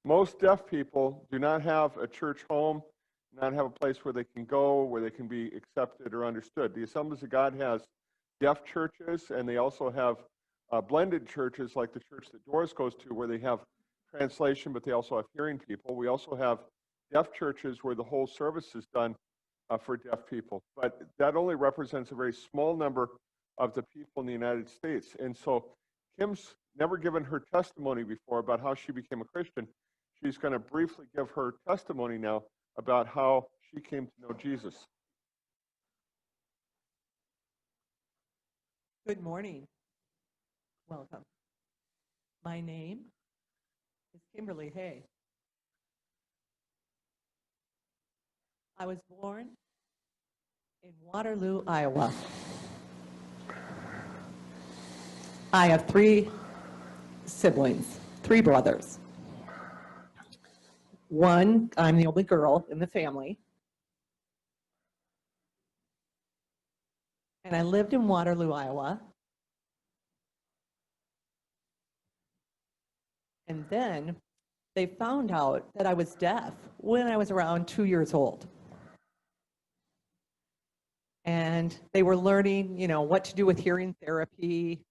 Most deaf people do not have a church home, not have a place where they can go, where they can be accepted or understood. The Assemblies of God has deaf churches, and they also have blended churches like the church that Doris goes to, where they have translation, but they also have hearing people. We also have deaf churches where the whole service is done for deaf people. But that only represents a very small number of the people in the United States. And so Kim's never given her testimony before about how she became a Christian. She's going to briefly give her testimony now about how she came to know Jesus. Good morning. Welcome. My name is Kimberly Hay. I was born in Waterloo, Iowa. I have 3 siblings, 3 brothers. One, I'm the only girl in the family. And I lived in Waterloo, Iowa. And then they found out that I was deaf when I was around 2 years old. And they were learning, what to do with hearing therapy.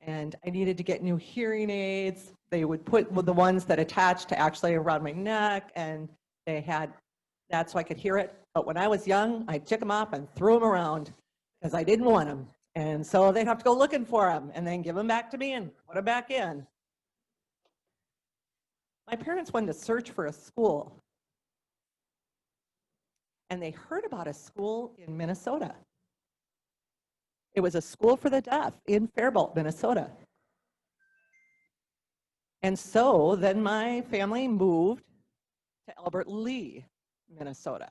And I needed to get new hearing aids. They would put the ones that attached to actually around my neck, and they had that so I could hear it. But when I was young, I took them off and threw them around because I didn't want them. And so they'd have to go looking for them and then give them back to me and put them back in. My parents wanted to search for a school. And they heard about a school in Minnesota. It was a school for the deaf in Faribault, Minnesota. And so then my family moved to Albert Lea, Minnesota.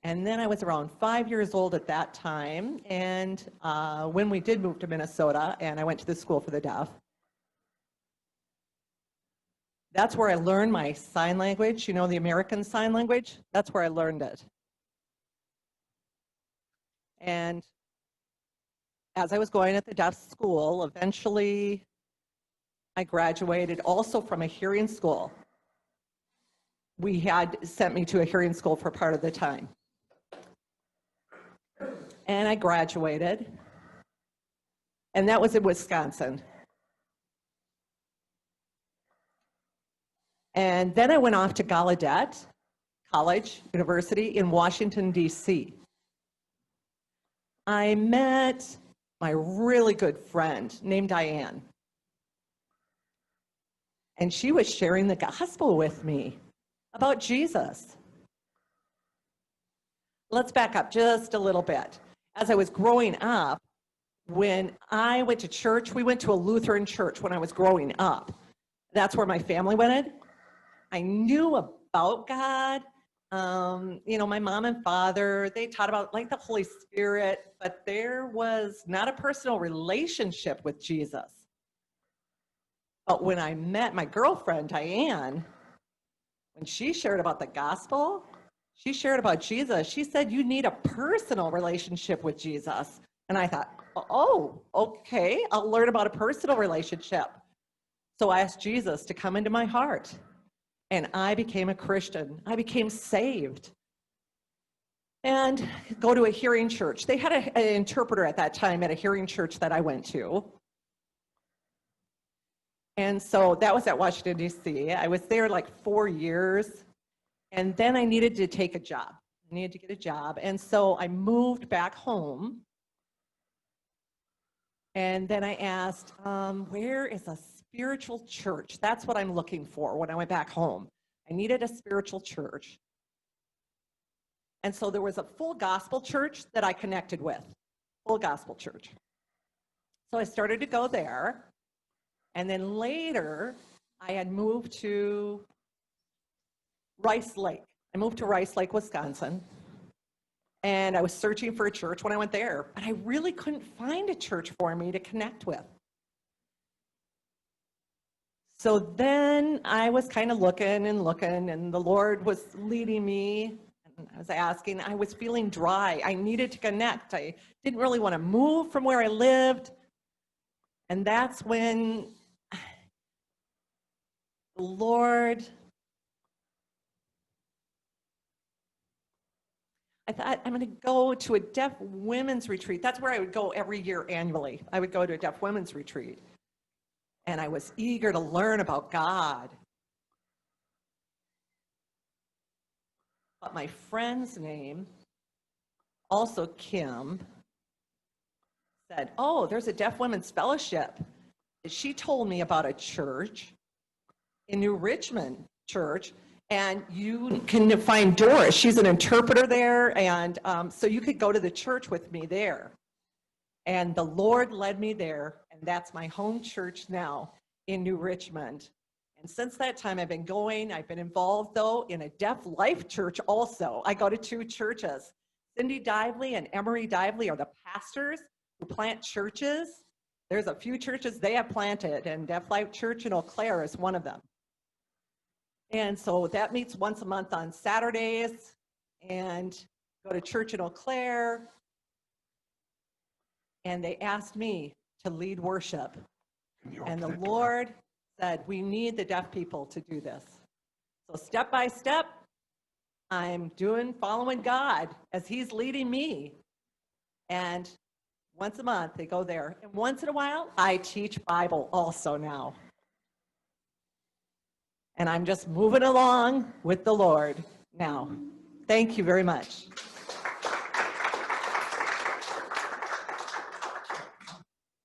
And then I was around 5 years old at that time. And when we did move to Minnesota, and I went to the school for the deaf, that's where I learned my sign language, the American Sign Language. That's where I learned it. And as I was going at the deaf school, eventually I graduated also from a hearing school. We had sent me to a hearing school for part of the time. And I graduated, and that was in Wisconsin. And then I went off to Gallaudet College, University in Washington, D.C. I met my really good friend named Diane. And she was sharing the gospel with me about Jesus. Let's back up just a little bit. As I was growing up, when I went to church, we went to a Lutheran church when I was growing up. That's where my family went. I knew about God. My mom and father, they taught about the Holy Spirit, but there was not a personal relationship with Jesus. But when I met my girlfriend, Diane, when she shared about the gospel, she shared about Jesus, she said, you need a personal relationship with Jesus. And I thought, oh, okay, I'll learn about a personal relationship. So I asked Jesus to come into my heart. And I became a Christian. I became saved. And go to a hearing church. They had an interpreter at that time at a hearing church that I went to. And so that was at Washington, D.C. I was there 4 years. And then I needed to take a job. I needed to get a job. And so I moved back home. And then I asked, where is a spiritual church? That's what I'm looking for when I went back home. I needed a spiritual church. And so there was a full gospel church that I connected with, full gospel church. So I started to go there. And then later, I had moved to Rice Lake. I moved to Rice Lake, Wisconsin. And I was searching for a church when I went there, but I really couldn't find a church for me to connect with. So then I was kind of looking, and the Lord was leading me. And I was asking, I was feeling dry. I needed to connect. I didn't really want to move from where I lived. And that's when the Lord, I thought I'm going to go to a deaf women's retreat. That's where I would go every year annually. I would go to a deaf women's retreat. And I was eager to learn about God. But my friend's name, also Kim, said, oh, there's a Deaf Women's Fellowship. She told me about a church in New Richmond Church, and you can find Doris. She's an interpreter there, and so you could go to the church with me there. And the Lord led me there, and that's my home church now in New Richmond. And since that time, I've been going. I've been involved, though, in a Deaf Life Church also. I go to 2 churches. Cindy Dively and Emery Dively are the pastors who plant churches. There's a few churches they have planted, and Deaf Life Church in Eau Claire is one of them. And so that meets once a month on Saturdays, and go to church in Eau Claire. And they asked me to lead worship. And the Lord said, we need the deaf people to do this. So step by step, I'm following God as he's leading me. And once a month they go there. And once in a while, I teach Bible also now. And I'm just moving along with the Lord now. Thank you very much.